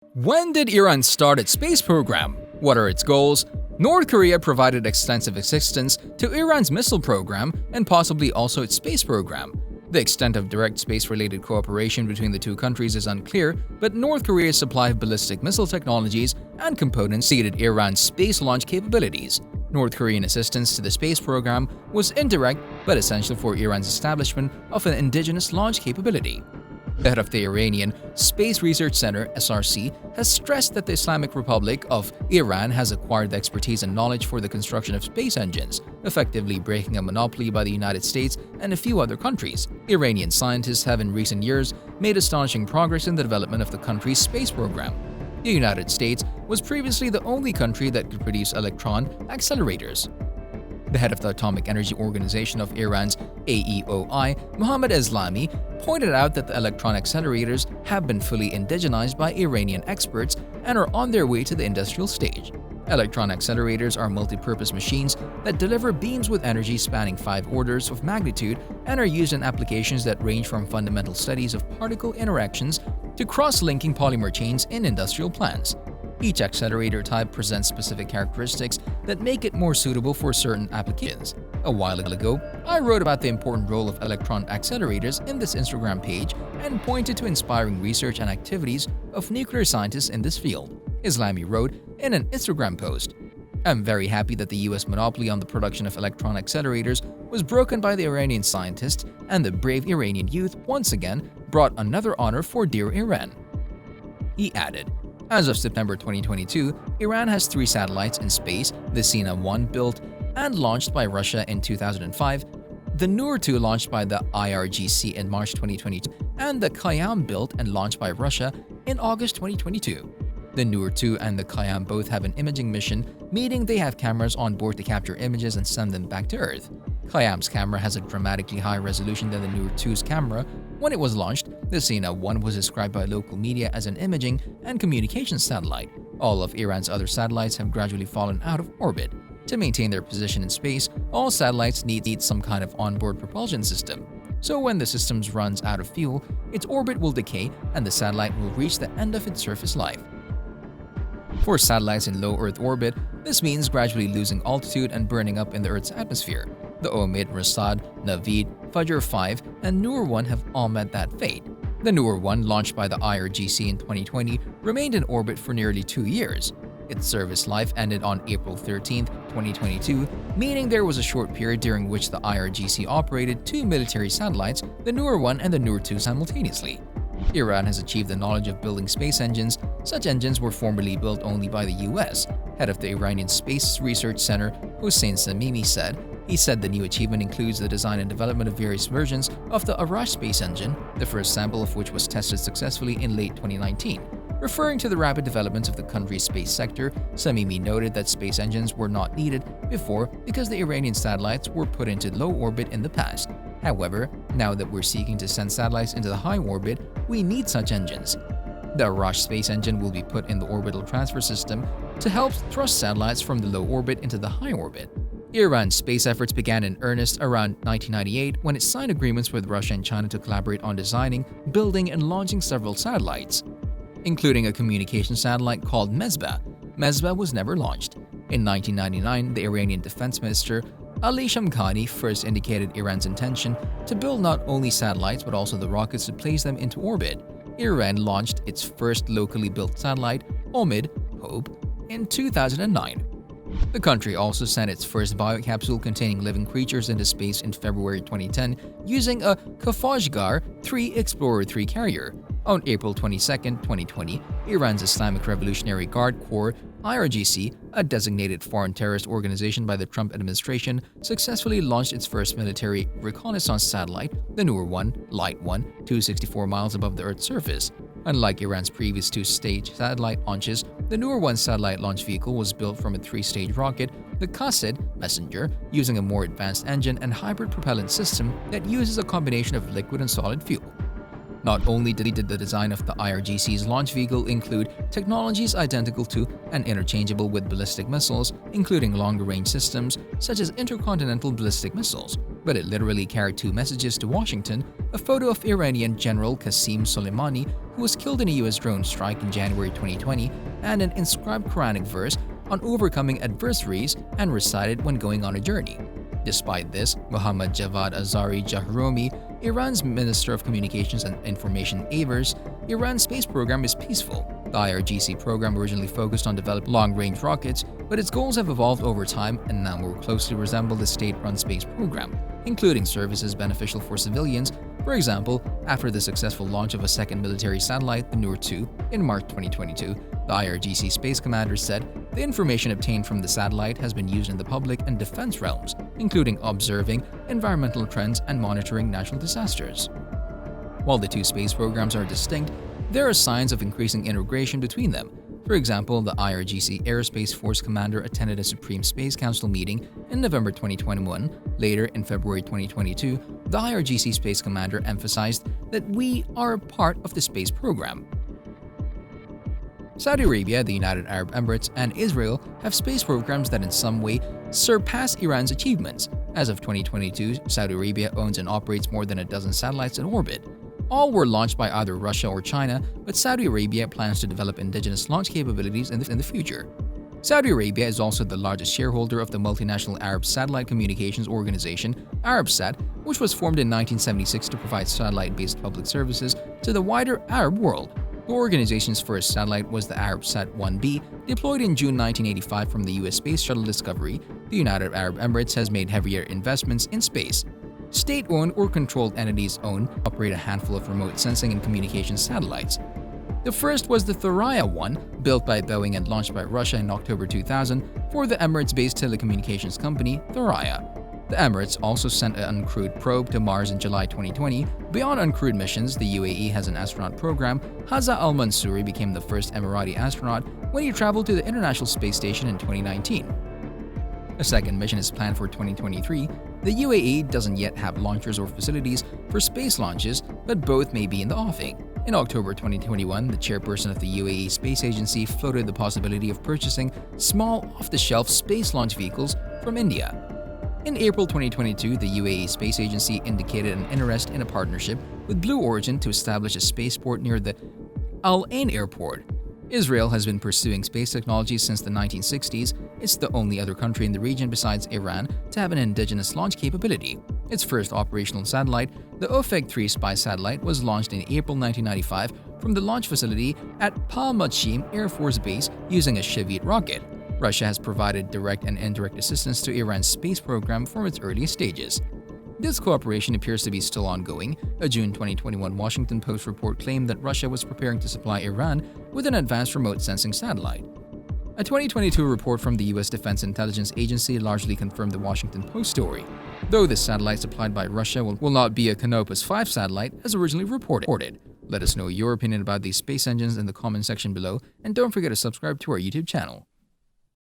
When did Iran start its space program? What are its goals? North Korea provided extensive assistance to Iran's missile program and possibly also its space program. The extent of direct space-related cooperation between the two countries is unclear, but North Korea's supply of ballistic missile technologies and components exceeded Iran's space launch capabilities. North Korean assistance to the space program was indirect but essential for Iran's establishment of an indigenous launch capability. The head of the Iranian Space Research Center (SRC) has stressed that the Islamic Republic of Iran has acquired the expertise and knowledge for the construction of space engines, effectively breaking a monopoly by the United States and a few other countries. Iranian scientists have in recent years made astonishing progress in the development of the country's space program. The United States was previously the only country that could produce electron accelerators. The head of the Atomic Energy Organization of Iran's AEOI, Mohammad Eslami, pointed out that the electron accelerators have been fully indigenized by Iranian experts and are on their way to the industrial stage. Electron accelerators are multi-purpose machines that deliver beams with energy spanning 5 orders of magnitude and are used in applications that range from fundamental studies of particle interactions to cross-linking polymer chains in industrial plants. Each accelerator type presents specific characteristics that make it more suitable for certain applications. A while ago, I wrote about the important role of electron accelerators in this Instagram page and pointed to inspiring research and activities of nuclear scientists in this field. Islami wrote in an Instagram post, "I'm very happy that the US monopoly on the production of electron accelerators was broken by the Iranian scientists, and the brave Iranian youth once again brought another honor for dear Iran." He added, "As of September 2022, Iran has 3 satellites in space: the Sina-1 built and launched by Russia in 2005, the Nur-2 launched by the IRGC in March 2022, and the Kayam built and launched by Russia in August 2022. The Nur-2 and the Kayam both have an imaging mission, meaning they have cameras on board to capture images and send them back to Earth. Kayam's camera has a dramatically higher resolution than the Nur-2's camera. When it was launched, the Sina-1 was described by local media as an imaging and communications satellite. All of Iran's other satellites have gradually fallen out of orbit. To maintain their position in space, all satellites need some kind of onboard propulsion system. So when the system runs out of fuel, its orbit will decay and the satellite will reach the end of its surface life. For satellites in low Earth orbit, this means gradually losing altitude and burning up in the Earth's atmosphere. The Omid, Rasad, Navid, Fajr 5, and Nur-1 have all met that fate. The Nur-1, launched by the IRGC in 2020, remained in orbit for nearly 2 years. Its service life ended on April 13, 2022, meaning there was a short period during which the IRGC operated 2 military satellites, the Nur-1 and the Nur-2 simultaneously. Iran has achieved the knowledge of building space engines. Such engines were formerly built only by the US. Head of the Iranian Space Research Center, Hossein Samimi said, the new achievement includes the design and development of various versions of the Arash space engine, the first sample of which was tested successfully in late 2019. Referring to the rapid developments of the country's space sector, Samimi noted that space engines were not needed before because the Iranian satellites were put into low orbit in the past. However, now that we're seeking to send satellites into the high orbit, we need such engines. The Arash space engine will be put in the orbital transfer system to help thrust satellites from the low orbit into the high orbit. Iran's space efforts began in earnest around 1998 when it signed agreements with Russia and China to collaborate on designing, building, and launching several satellites, including a communication satellite called Mesbah. Mesbah was never launched. In 1999, the Iranian Defense Minister Ali Shamkhani first indicated Iran's intention to build not only satellites but also the rockets to place them into orbit. Iran launched its first locally built satellite, Omid Hope, in 2009. The country also sent its first biocapsule containing living creatures into space in February 2010 using a Khafajgar 3 Explorer 3 carrier. On April 22, 2020, Iran's Islamic Revolutionary Guard Corps (IRGC), a designated foreign terrorist organization by the Trump administration, successfully launched its first military reconnaissance satellite, the Nur-1 Light 1, 264 miles above the Earth's surface. Unlike Iran's previous 2-stage satellite launches, the Nur-1 satellite launch vehicle was built from a 3-stage rocket, the Qasid Messenger, using a more advanced engine and hybrid propellant system that uses a combination of liquid and solid fuel. Not only did the design of the IRGC's launch vehicle include technologies identical to and interchangeable with ballistic missiles, including longer-range systems such as intercontinental ballistic missiles, but it literally carried two messages to Washington: a photo of Iranian General Qasem Soleimani, who was killed in a US drone strike in January 2020, and an inscribed Quranic verse on overcoming adversaries and recited when going on a journey. Despite this, Mohammad Javad Azari Jahromi, Iran's Minister of Communications and Information, avers Iran's space program is peaceful. The IRGC program originally focused on developing long-range rockets, but its goals have evolved over time and now more closely resemble the state-run space program, including services beneficial for civilians. For example, after the successful launch of a second military satellite, the Noor-2, in March 2022, the IRGC space commander said the information obtained from the satellite has been used in the public and defense realms, including observing environmental trends and monitoring natural disasters. While the two space programs are distinct, there are signs of increasing integration between them. For example, the IRGC Aerospace Force Commander attended a Supreme Space Council meeting in November 2021. Later, in February 2022, the IRGC Space Commander emphasized that we are a part of the space program. Saudi Arabia, the United Arab Emirates, and Israel have space programs that in some way surpass Iran's achievements. As of 2022, Saudi Arabia owns and operates more than a dozen satellites in orbit. All were launched by either Russia or China, but Saudi Arabia plans to develop indigenous launch capabilities in the future. Saudi Arabia is also the largest shareholder of the multinational Arab satellite communications organization, Arabsat, which was formed in 1976 to provide satellite-based public services to the wider Arab world. The organization's first satellite was the Arabsat-1B, deployed in June 1985 from the U.S. Space Shuttle Discovery. The United Arab Emirates has made heavier investments in space. State-owned or controlled entities operate a handful of remote sensing and communications satellites. The first was the Thuraya-1, built by Boeing and launched by Russia in October 2000 for the Emirates-based telecommunications company Thuraya. The Emirates also sent an uncrewed probe to Mars in July 2020. Beyond uncrewed missions, the UAE has an astronaut program. Hazza Al-Mansouri became the first Emirati astronaut when he traveled to the International Space Station in 2019. A second mission is planned for 2023. The UAE doesn't yet have launchers or facilities for space launches, but both may be in the offing. In October 2021, the chairperson of the UAE Space Agency floated the possibility of purchasing small, off-the-shelf space launch vehicles from India. In April 2022, the UAE Space Agency indicated an interest in a partnership with Blue Origin to establish a spaceport near the Al Ain airport. Israel has been pursuing space technology since the 1960s. It's the only other country in the region besides Iran to have an indigenous launch capability. Its first operational satellite, the Ofeg-3 spy satellite, was launched in April 1995 from the launch facility at Palmachim Air Force Base using a Shevit rocket. Russia has provided direct and indirect assistance to Iran's space program from its earliest stages. This cooperation appears to be still ongoing. A June 2021 Washington Post report claimed that Russia was preparing to supply Iran with an advanced remote sensing satellite. A 2022 report from the U.S. Defense Intelligence Agency largely confirmed the Washington Post story, though the satellite supplied by Russia will not be a Canopus 5 satellite as originally reported. Let us know your opinion about these space engines in the comment section below, and don't forget to subscribe to our YouTube channel.